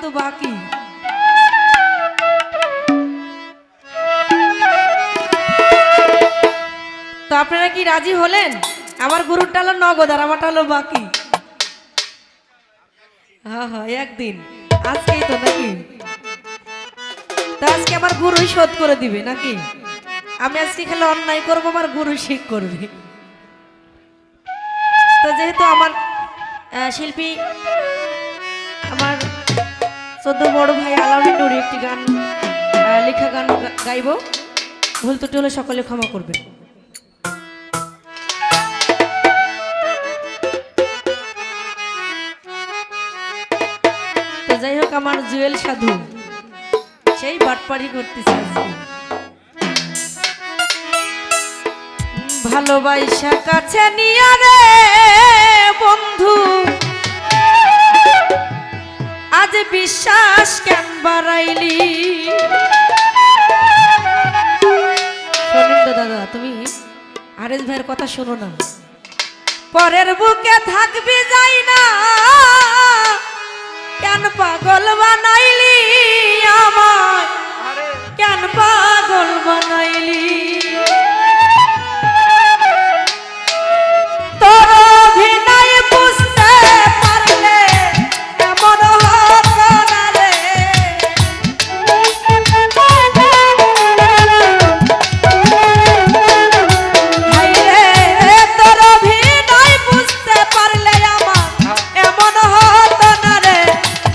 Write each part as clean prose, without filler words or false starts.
কিন্তু বাকি। তো আপনারা কি রাজি হলেন? আমার গরুরটা হলো নগদ আর আমারটা হলো বাকি। হ্যাঁ হ্যাঁ, একদিন আজকেই তো নাকি? তো আজকে আমার গুরুই শোধ করে দিবে নাকি? আমি আজকে খেলে অন্যায় করবো, আমার গুরু শিখ করবে। তো যেহেতু আমার শিল্পী আমার সদ্য বড় ভাই আলাউদ্দিন নুরি একটি গান লেখা গান গাইব, ভুল ত্রুটি হলে সকলে ক্ষমা করবে। তো যাই হোক, আমার জুয়েল সাধু সেই বাটপাড়ি করতেছে আজকে। ভালোবাসা কাছে নিয়া রে বন্ধু, আজ বিশ্বাস কেন বাড়াইলি? শোনেন দাদা, তুমি আরেস ভাইয়ের কথা শোনো না। পরের বুকে থাকবি যাই না, কেন পাগল বানাইলি আমায়, কেন পাগল বানাইলি? তোর অভিনয় বুঝতে পারলে এমন হতো না রে। হায় রে, তোর অভিনয় বুঝতে পারলে আমার এমন হতো না রে।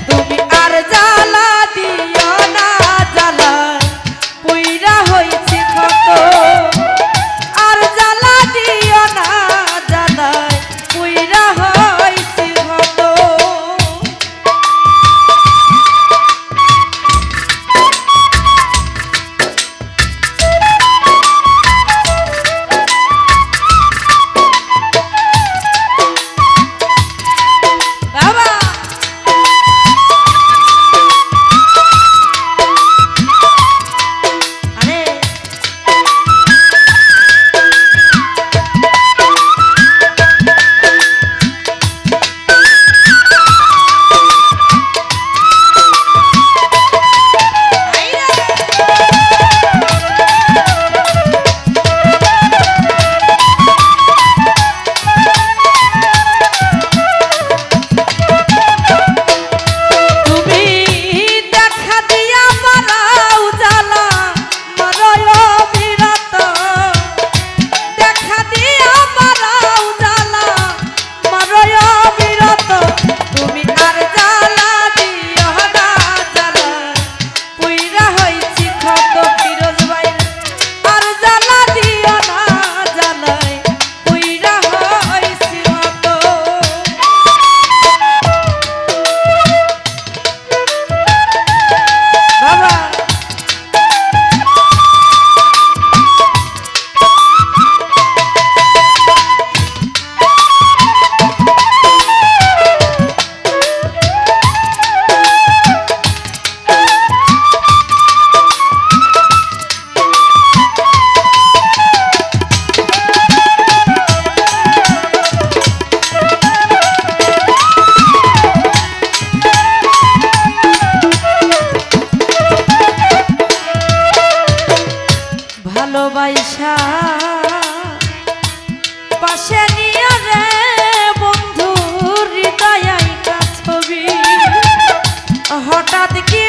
তুমি আর জ্বালা দিও না, জ্বালা পুইরা হইছি কত। আর জ্বালা দিও না, জ্বালায় পুইরা হইছি কত। বাবা আরে তুমি দেখা দিয়া মারাও জ্বালা, মারয় বিরত। দেখা দিয়া মারাও জ্বালা, মারয় বিরত। তুমি আর জ্বালা দিও না, জ্বালা পুইরা হইছি ক্ষত। ফিরোজ ভাই আর জ্বালা দিও না, জ্বালায় পুইরা হইছি ক্ষত। বাবা ভালোবাসা পাশে নিয়ে রে বন্ধু, হৃদয় আইকা ছবি হঠাৎ কি